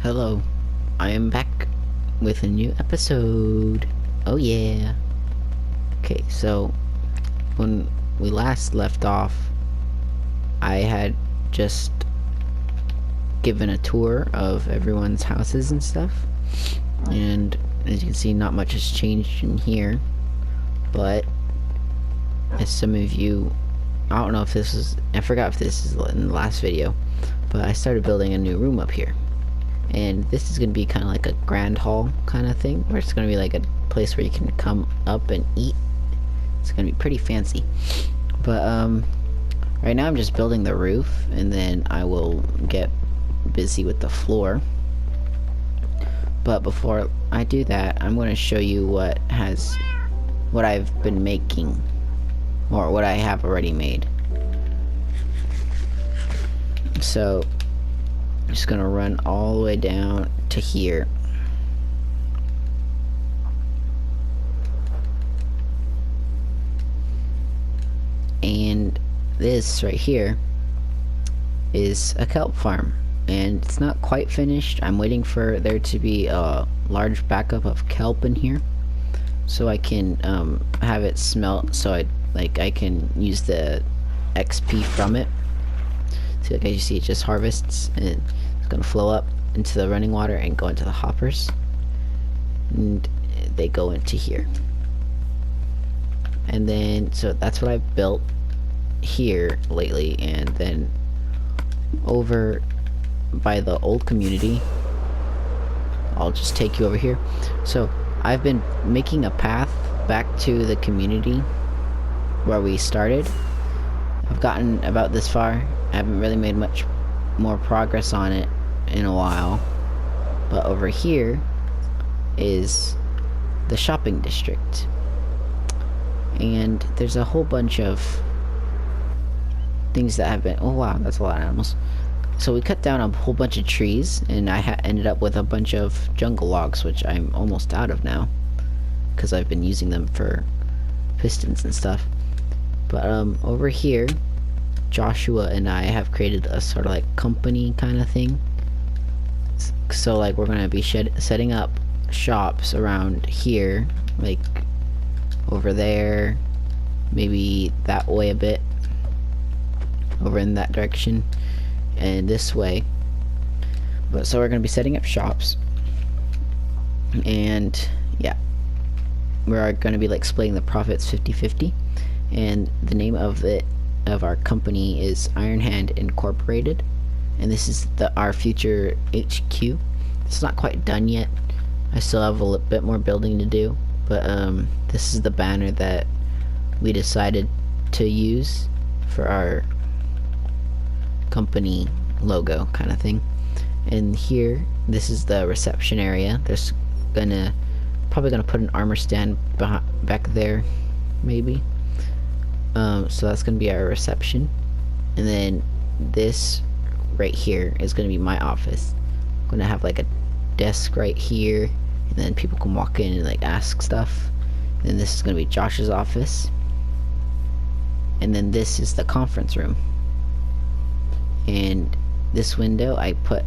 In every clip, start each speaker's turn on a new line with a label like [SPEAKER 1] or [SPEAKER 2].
[SPEAKER 1] Hello, I am back with a new episode. Oh yeah. Okay, so when we last left off, I had just given a tour of everyone's houses and stuff. And as you can see, not much has changed in here. But as some of you, I don't know if this is, I forgot if this is in the last video, but I started building a new room up here. And this is going to be kind of like a grand hall kind of thing, where it's going to be like a place where you can come up and eat. It's going to be pretty fancy. But right now I'm just building the roof, and then I will get busy with the floor. But before I do that, I'm going to show you what I've been making, or what I have already made. So I'm just gonna run all the way down to here. And this right here is a kelp farm, and it's not quite finished. I'm waiting for there to be a large backup of kelp in here, so I can have it smelt, so I can use the XP from it. So like, as you see, it just harvests, and it's gonna flow up into the running water and go into the hoppers, and they go into here. And then, so that's what I've built here lately. And then over by the old community, I'll just take you over here. So I've been making a path back to the community where we started. I've gotten about this far. I haven't really made much more progress on it in a while. But over here is the shopping district. And there's a whole bunch of things that have been... Oh wow, that's a lot of animals. So we cut down a whole bunch of trees, and I ended up with a bunch of jungle logs, which I'm almost out of now, because I've been using them for pistons and stuff. But over here, Joshua and I have created a sort of like company kind of thing. So like we're gonna be setting up shops around here, like over there, maybe that way a bit, over in that direction, and this way. But so we're gonna be setting up shops, and yeah, we're gonna be like splitting the profits 50-50. And the name of our company is Iron Hand Incorporated, and this is our future HQ. It's not quite done yet. I still have a bit more building to do, but this is the banner that we decided to use for our company logo kind of thing. And here, this is the reception area. There's probably gonna put an armor stand back there, maybe. So that's gonna be our reception, and then this right here is gonna be my office. I'm gonna have like a desk right here, and then people can walk in and like ask stuff. And then this is gonna be Josh's office, and then this is the conference room. And this window, I put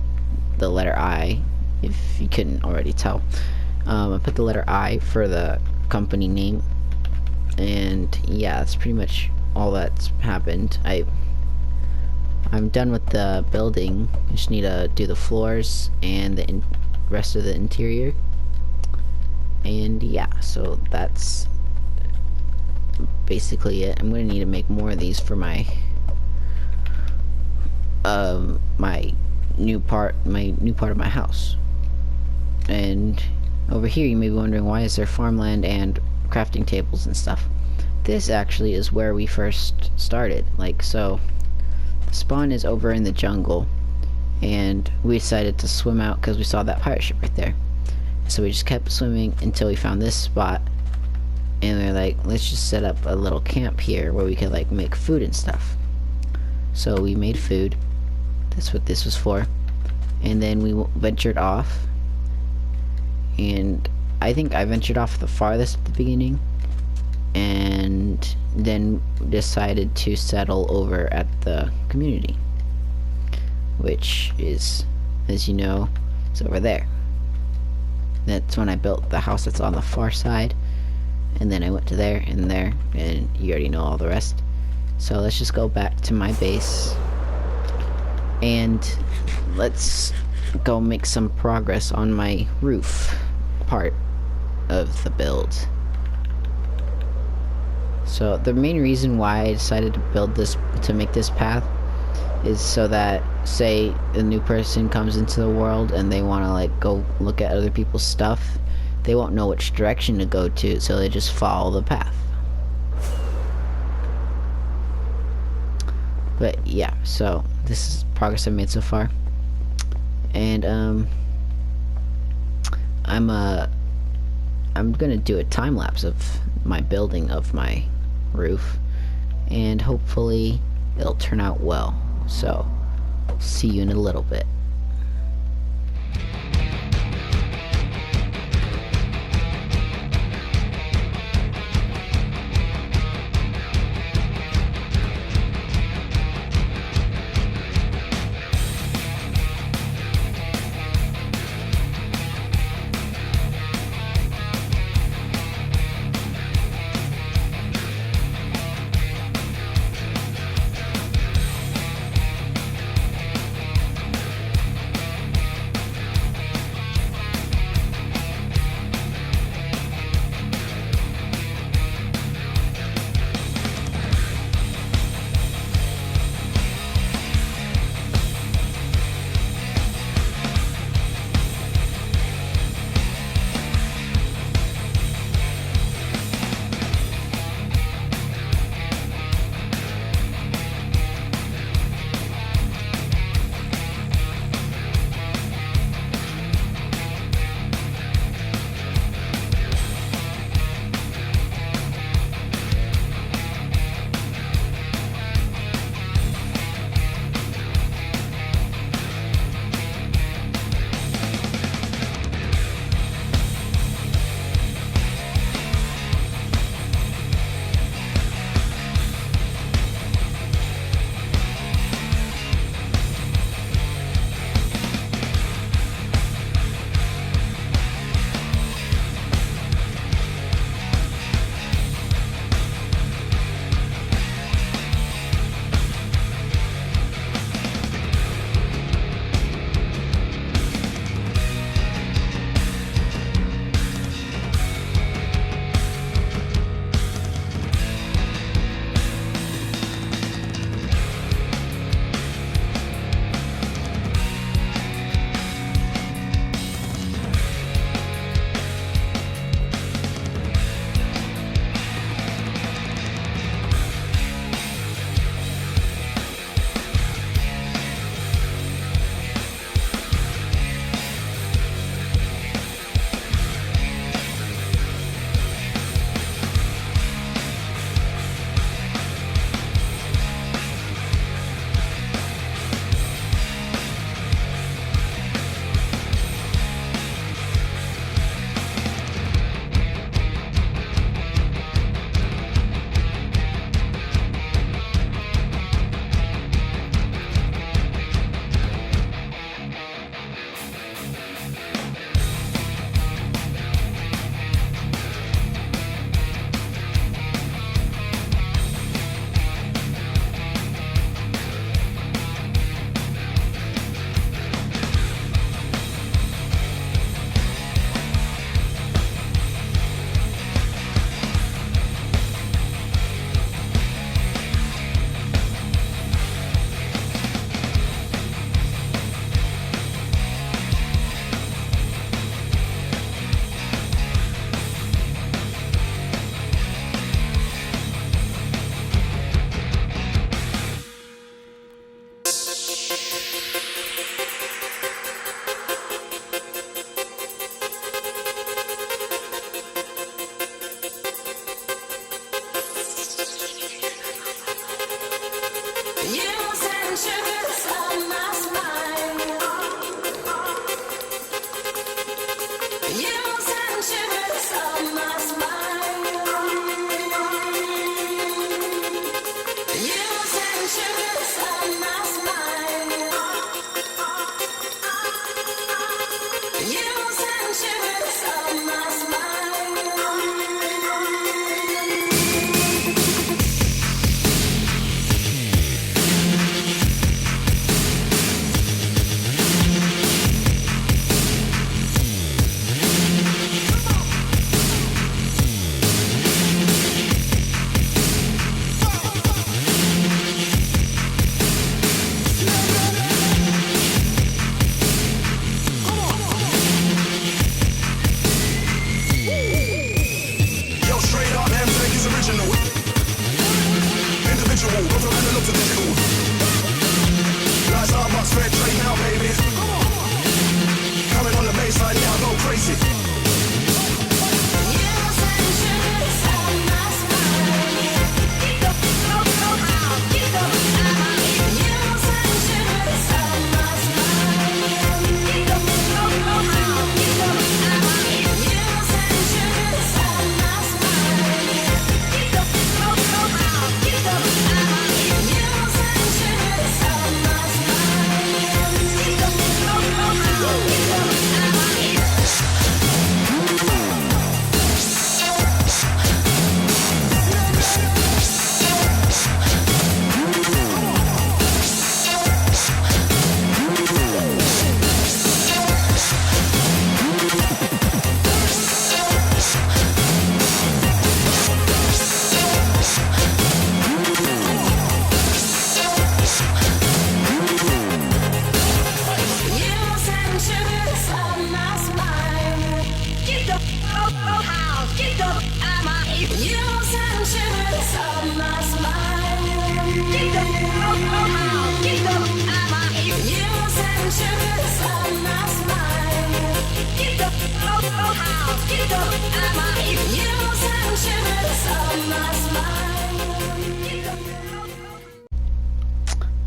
[SPEAKER 1] the letter I, if you couldn't already tell. I put the letter I for the company name. And yeah, that's pretty much all that's happened. I'm done with the building. I just need to do the floors and the rest of the interior. And yeah, so that's basically it. I'm gonna need to make more of these for my my new part of my house. And over here, you may be wondering, why is there farmland and crafting tables and stuff? This actually is where we first started. Like, so the spawn is over in the jungle, and we decided to swim out because we saw that pirate ship right there. So we just kept swimming until we found this spot, and we were like, let's just set up a little camp here where we could like make food and stuff. So we made food. That's what this was for. And then we ventured off, and I think I ventured off the farthest at the beginning, and then decided to settle over at the community, which is, as you know, is over there. That's when I built the house that's on the far side. And then I went to there and there, and you already know all the rest. So let's just go back to my base. And let's go make some progress on my roof part of the build. So the main reason why I decided to build this, to make this path, is so that, say a new person comes into the world and they want to like go look at other people's stuff, they won't know which direction to go to, so they just follow the path. But yeah, so this is progress I've made so far. And I'm gonna do a time lapse of my building of my roof, and hopefully it'll turn out well. So see you in a little bit.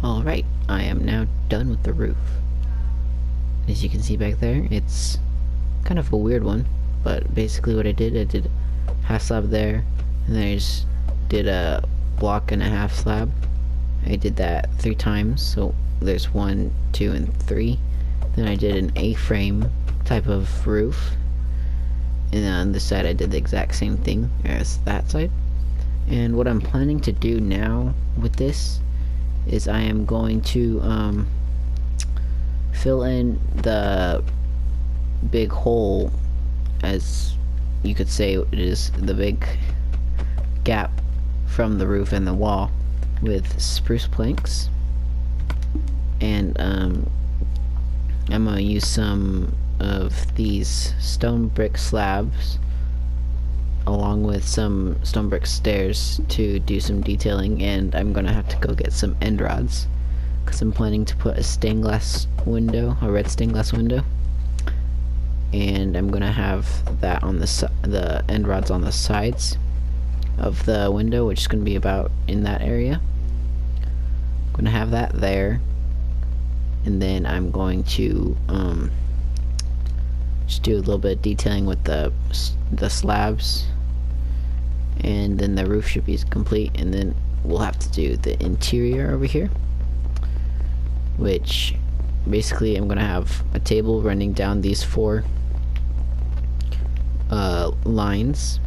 [SPEAKER 1] Alright, I am now done with the roof. As you can see back there, it's kind of a weird one, but basically what I did half slab there, and then I just did a block and a half slab. I did that 3 times, so there's 1, 2, and 3. Then I did an A-frame type of roof, and on this side I did the exact same thing as that side. And what I'm planning to do now with this is I am going to fill in the big hole, as you could say it is the big gap from the roof and the wall, with spruce planks. And I'm gonna use some of these stone brick slabs along with some stone brick stairs to do some detailing, and I'm gonna have to go get some end rods because I'm planning to put a stained glass window, a red stained glass window, and I'm gonna have that on the end rods on the sides of the window, which is gonna be about in that area. I'm gonna have that there, and then I'm going to just do a little bit of detailing with the slabs, and then the roof should be complete. And then we'll have to do the interior over here, which basically I'm gonna have a table running down these 4 lines,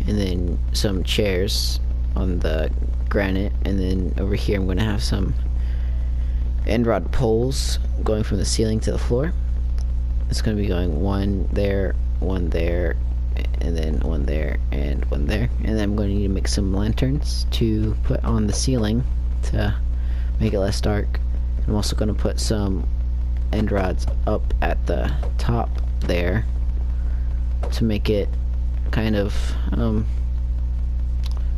[SPEAKER 1] and then some chairs on the granite, and then over here I'm gonna have some end rod poles going from the ceiling to the floor. It's gonna be going 1 there, 1 there, and then 1 there, and 1 there. And then I'm going to need to make some lanterns to put on the ceiling to make it less dark. I'm also going to put some end rods up at the top there to make it kind of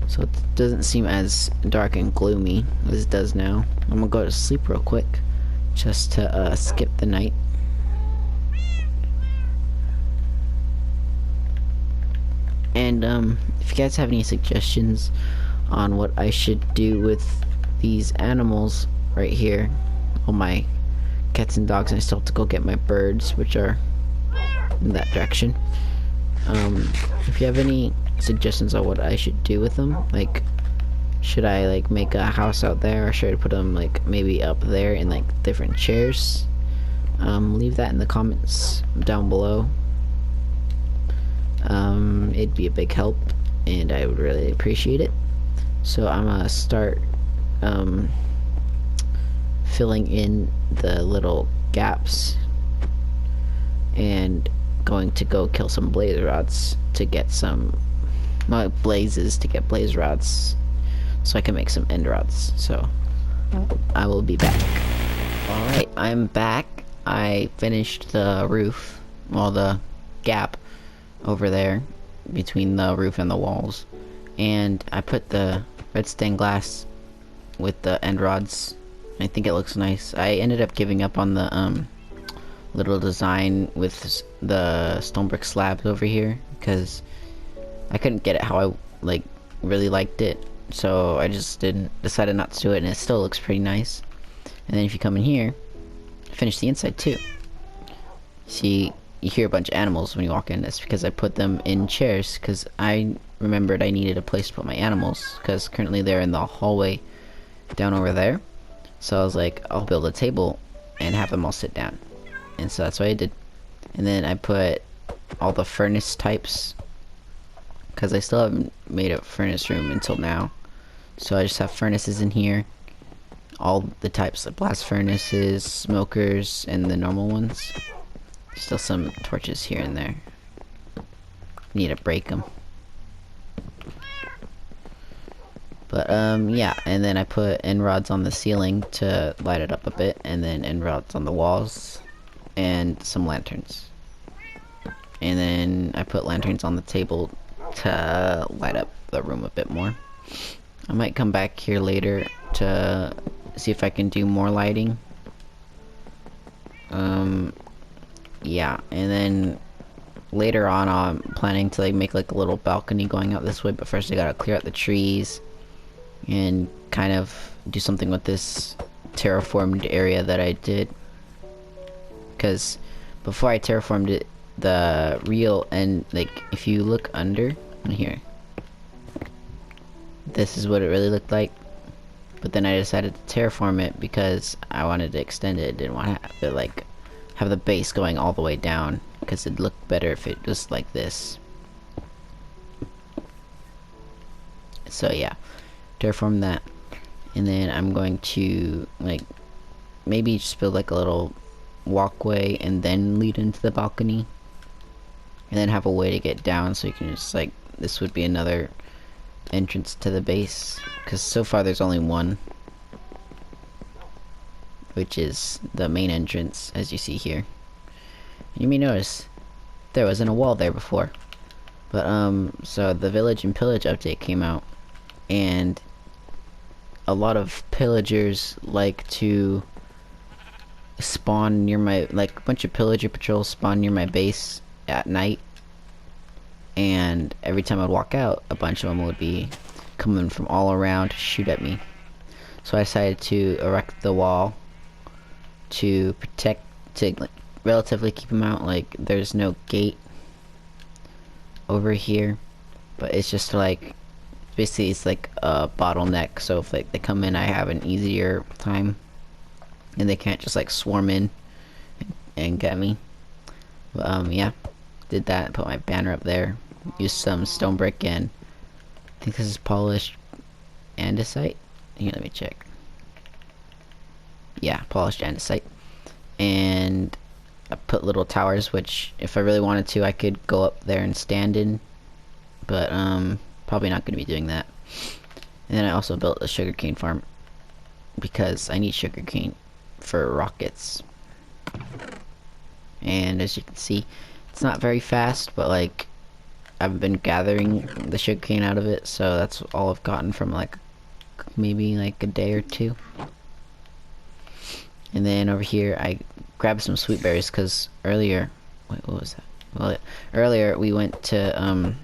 [SPEAKER 1] so it doesn't seem as dark and gloomy as it does now. I'm gonna go to sleep real quick just to skip the night. And if you guys have any suggestions on what I should do with these animals right here, all my cats and dogs, and I still have to go get my birds, which are in that direction. If you have any suggestions on what I should do with them, like should I like make a house out there, or should I put them like maybe up there in like different chairs, leave that in the comments down below. It'd be a big help, and I would really appreciate it. So I'm gonna start filling in the little gaps, and going to go kill some blaze rods to get some blazes to get blaze rods so I can make some end rods. So I will be back. Alright, I'm back. I finished the roof, well, the gap over there between the roof and the walls, and I put the red stained glass with the end rods. I think it looks nice. I ended up giving up on the little design with the stone brick slabs over here because I couldn't get it how I like really liked it, so I just decided not to do it, and it still looks pretty nice. And then if you come in here, finish the inside too. See, you hear a bunch of animals when you walk in. That's because I put them in chairs, because I remembered I needed a place to put my animals, because currently they're in the hallway down over there. So I was like, I'll build a table and have them all sit down, and so that's what I did. And then I put all the furnace types, because I still haven't made a furnace room until now, so I just have furnaces in here, all the types of blast furnaces, smokers, and the normal ones. Still some torches here and there. Need to break them. But yeah, and then I put end rods on the ceiling to light it up a bit, and then end rods on the walls, and some lanterns. And then I put lanterns on the table to light up the room a bit more. I might come back here later to see if I can do more lighting. Yeah, and then later on I'm planning to like make like a little balcony going out this way, but first I gotta clear out the trees and kind of do something with this terraformed area that I did, because before I terraformed it, the real, and like if you look under here, this is what it really looked like. But then I decided to terraform it because I wanted to extend it. Didn't want to have it like have the base going all the way down, because it'd look better if it was like this. So yeah, terraform that, and then I'm going to like maybe just build like a little walkway and then lead into the balcony, and then have a way to get down so you can just like, this would be another entrance to the base, because so far there's only one, which is the main entrance, as you see here. You may notice there wasn't a wall there before, but so the village and pillage update came out, and a lot of pillagers like to spawn near my, like a bunch of pillager patrols spawn near my base at night, and every time I'd walk out, a bunch of them would be coming from all around to shoot at me. So I decided to erect the wall to protect, to like relatively keep them out. Like there's no gate over here, but it's just like, basically it's like a bottleneck, so if like they come in, I have an easier time and they can't just like swarm in and get me. Yeah, did that, put my banner up there, used some stone brick, and I think this is polished andesite. Here, let me check. Yeah, polished andesite. And I put little towers, which if I really wanted to I could go up there and stand in, but probably not going to be doing that. And then I also built a sugarcane farm because I need sugarcane for rockets. And as you can see, it's not very fast, but like I've been gathering the sugarcane out of it, so that's all I've gotten from like maybe like a day or two. And then over here I grabbed some sweet berries, because earlier, wait, what was that? Well, earlier we went to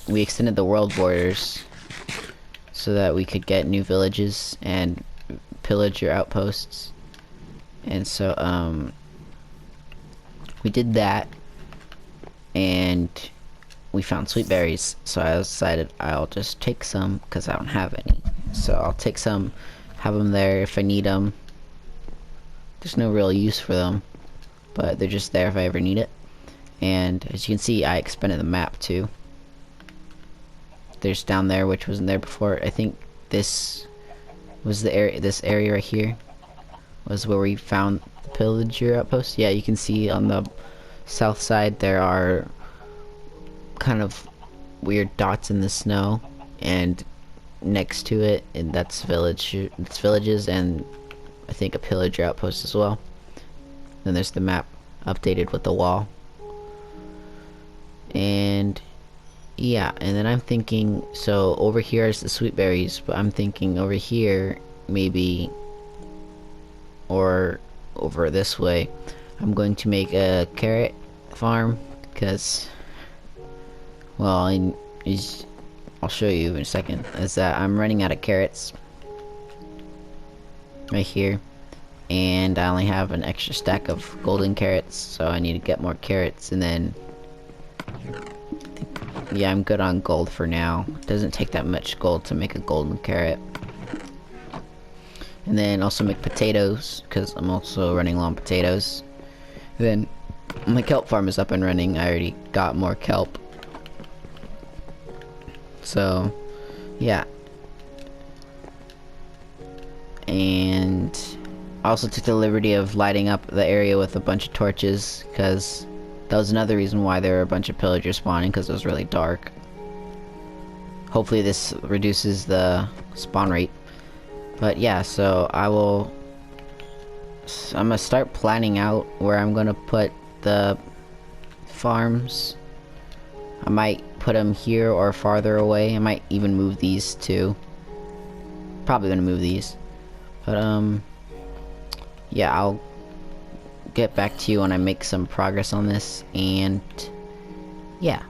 [SPEAKER 1] we extended the world borders so that we could get new villages and pillager outposts. And so we did that, and we found sweet berries, so I decided I'll just take some because I don't have any. So I'll take some, have them there if I need them. There's no real use for them, but they're just there if I ever need it. And as you can see, I expanded the map too. There's down there, which wasn't there before. I think this was the area, this area right here was where we found the pillager outpost. Yeah, you can see on the south side there are kind of weird dots in the snow, and next to it, and that's villages, and I think a pillager outpost as well. Then there's the map updated with the wall. And yeah, and then I'm thinking, so over here is the sweet berries, but I'm thinking over here maybe, or over this way, I'm going to make a carrot farm, because, well, I'll show you in a second, is that I'm running out of carrots right here, and I only have an extra stack of golden carrots, so I need to get more carrots. And then yeah, I'm good on gold for now. It doesn't take that much gold to make a golden carrot. And then also make potatoes, because I'm also running low on potatoes. Then my kelp farm is up and running. I already got more kelp. So yeah. And I also took the liberty of lighting up the area with a bunch of torches, because that was another reason why there were a bunch of pillagers spawning, because it was really dark. Hopefully this reduces the spawn rate. But yeah, so I'm gonna start planning out where I'm gonna put the farms. I might put them here or farther away. I might even move these too. Probably gonna move these. But yeah, I'll get back to you when I make some progress on this, and yeah.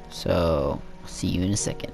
[SPEAKER 1] So, see you in a second.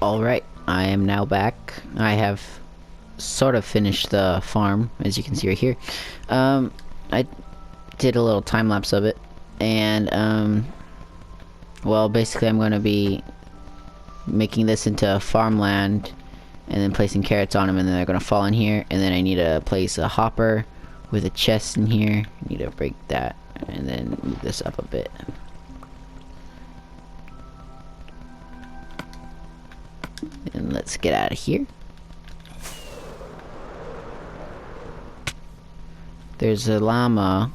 [SPEAKER 1] Alright, I am now back. I have sort of finished the farm, as you can see right here. I did a little time lapse of it, and well, basically I'm going to be making this into farmland and then placing carrots on them, and then they're going to fall in here, and then I need to place a hopper with a chest in here. I need to break that and then move this up a bit. And let's get out of here. There's a llama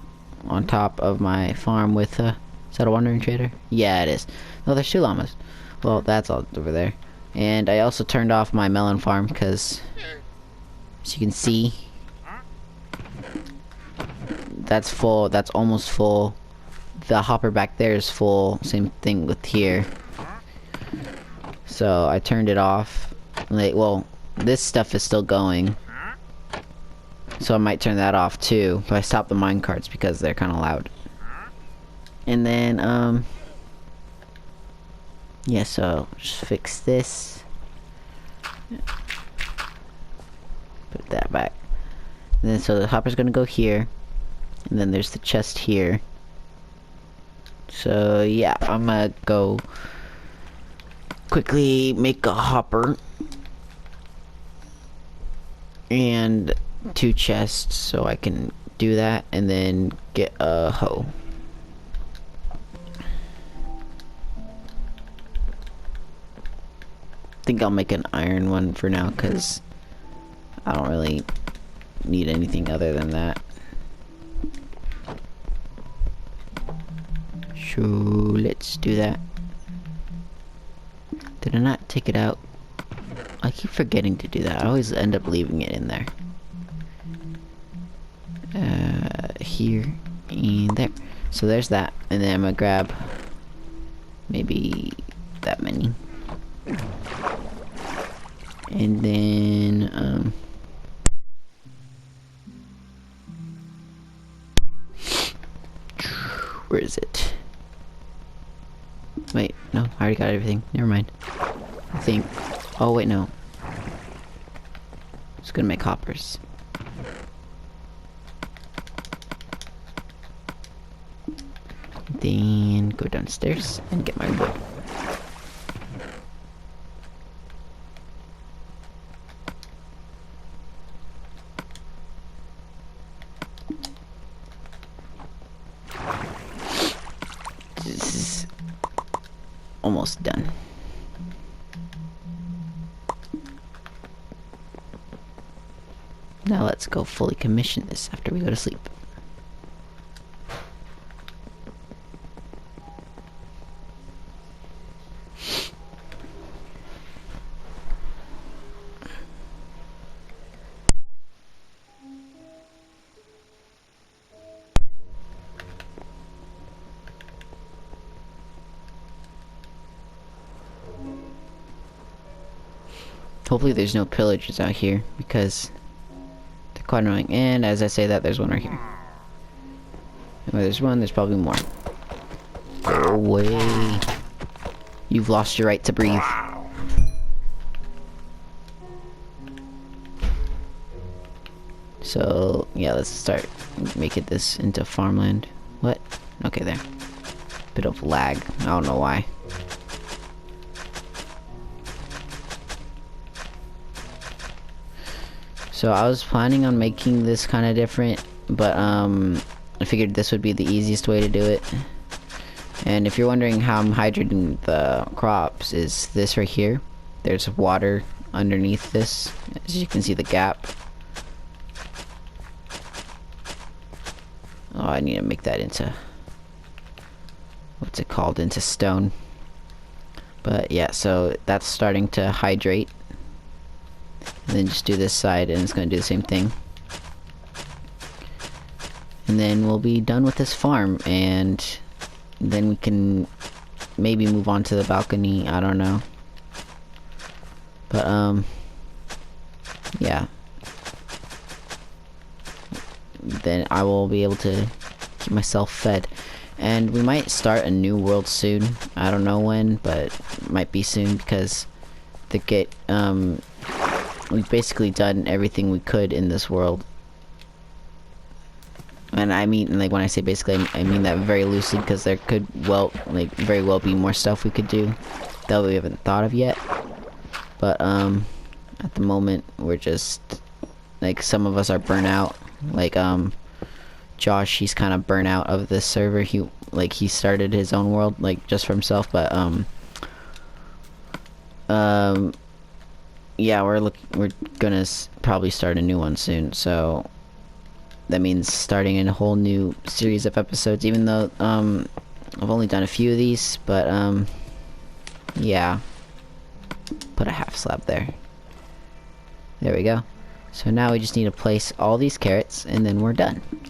[SPEAKER 1] on top of my farm with a... Is that a wandering trader? Yeah, it is. No, there's 2 llamas. Well, that's all over there. And I also turned off my melon farm because, as you can see, that's full. That's almost full. The hopper back there is full. Same thing with here. So I turned it off. Like, well, this stuff is still going, so I might turn that off too. But I stopped the mine carts because they're kind of loud. And then Yeah, so just fix this. Put that back. And then so the hopper's gonna go here. And then there's the chest here. So yeah, I'm gonna go quickly make a hopper. And 2 chests so I can do that and then get a hoe. I think I'll make an iron one for now because I don't really need anything other than that. So let's do that. Did I not take it out? I keep forgetting to do that. I always end up leaving it in there. Here and there. So there's that. And then I'm gonna grab maybe that many. And then, where is it? Wait, no, I already got everything. Never mind. I think. Oh, wait, no. Just gonna make hoppers. Then go downstairs and get my wood. This is almost done. Now let's go fully commission this after we go to sleep. Hopefully there's no pillagers out here because they're quite annoying. And as I say that, there's one right here. And where there's one, there's probably more. Go away. You've lost your right to breathe. So yeah, let's start making this into farmland. What? Okay, there. Bit of lag. I don't know why. So I was planning on making this kind of different, but I figured this would be the easiest way to do it. And if you're wondering how I'm hydrating the crops, is this right here. There's water underneath this, as you can see the gap. Oh, I need to make that into, what's it called, into stone. But yeah, so that's starting to hydrate. And then just do this side and it's going to do the same thing. And then we'll be done with this farm and then we can maybe move on to the balcony, I don't know. But yeah. Then I will be able to keep myself fed. And we might start a new world soon. I don't know when, but it might be soon because we've basically done everything we could in this world. And I mean, like, when I say basically, I mean that very loosely because there could very well be more stuff we could do that we haven't thought of yet. But at the moment we're just like, some of us are burnt out. Like Josh, he's kind of burnt out of this server. He started his own world like just for himself, but yeah, we're gonna probably start a new one soon, so that means starting a whole new series of episodes, even though I've only done a few of these, but yeah. Put a half slab there. There we go. So now we just need to place all these carrots and then we're done. You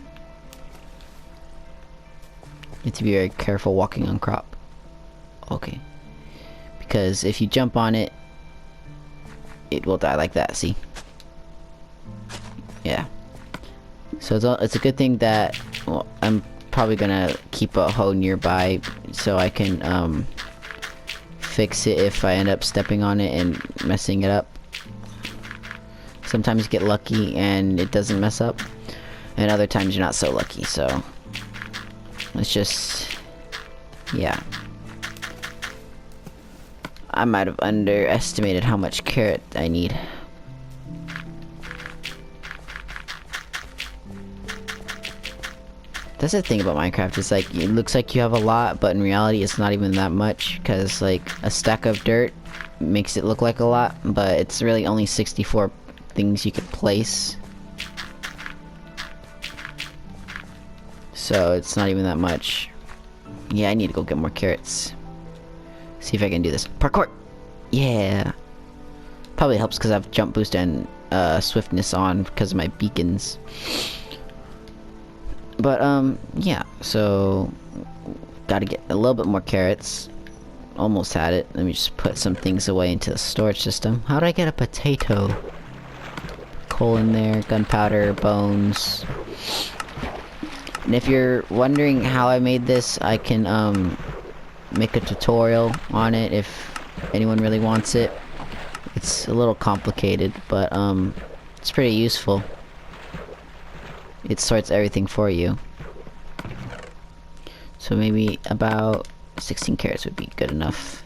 [SPEAKER 1] have to be very careful walking on crop. Okay. Because if you jump on it, it will die like that, see? Yeah. So it's a good thing that, well, I'm probably gonna keep a hoe nearby so I can fix it if I end up stepping on it and messing it up. Sometimes you get lucky and it doesn't mess up, and other times you're not so lucky, so it's just, yeah. I might have underestimated how much carrot I need. That's the thing about Minecraft, it's like, it looks like you have a lot, but in reality it's not even that much, because like, a stack of dirt makes it look like a lot, but it's really only 64 things you could place. So it's not even that much. Yeah, I need to go get more carrots. See if I can do this. Parkour! Yeah! Probably helps because I have jump boost and swiftness on because of my beacons. But, yeah, so gotta get a little bit more carrots. Almost had it. Let me just put some things away into the storage system. How do I get a potato? Coal in there, gunpowder, bones. And if you're wondering how I made this, I can, make a tutorial on it if anyone really wants it. It's a little complicated, but, it's pretty useful. It sorts everything for you. So maybe about 16 carrots would be good enough.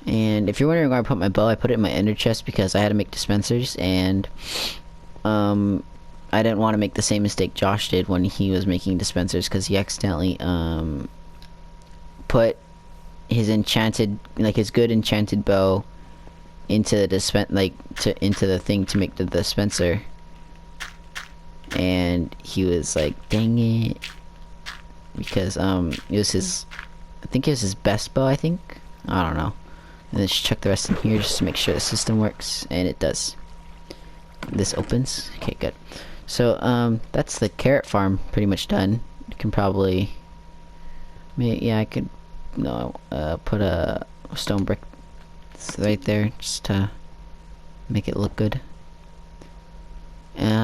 [SPEAKER 1] And if you're wondering where I put my bow, I put it in my ender chest because I had to make dispensers, and I didn't want to make the same mistake Josh did when he was making dispensers, because he accidentally put his enchanted, like his good enchanted bow into the into the thing to make the dispenser. And he was like, dang it, because it was his, I think it was his best bow, I think, I don't know. And then just check the rest in here just to make sure the system works, and it does. This opens. Okay, good. So that's the carrot farm pretty much done. You can probably, yeah, I could put a stone brick right there just to make it look good.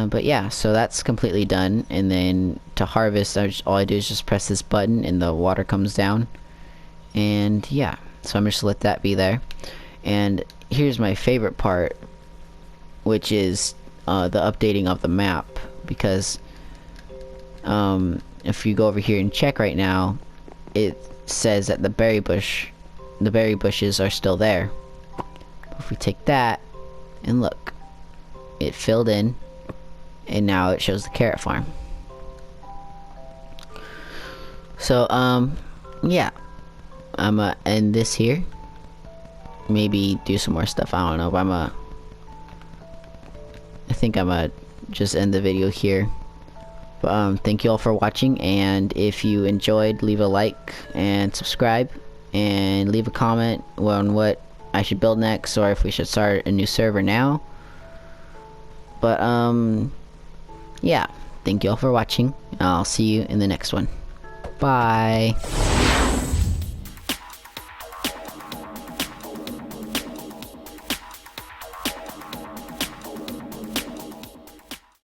[SPEAKER 1] But yeah, so that's completely done, and then to harvest, all I do is just press this button and the water comes down, and yeah, so I'm just gonna let that be there. And here's my favorite part, which is the updating of the map, because if you go over here and check right now, it says that the berry bushes are still there. If we take that and look, it filled in, and now it shows the carrot farm. So yeah, I'm gonna end this here, maybe do some more stuff, I don't know, but I think I'm gonna just end the video here. But thank you all for watching, and if you enjoyed, leave a like and subscribe, and leave a comment on what I should build next, or if we should start a new server now. But yeah, thank you all for watching. I'll see you in the next one. Bye.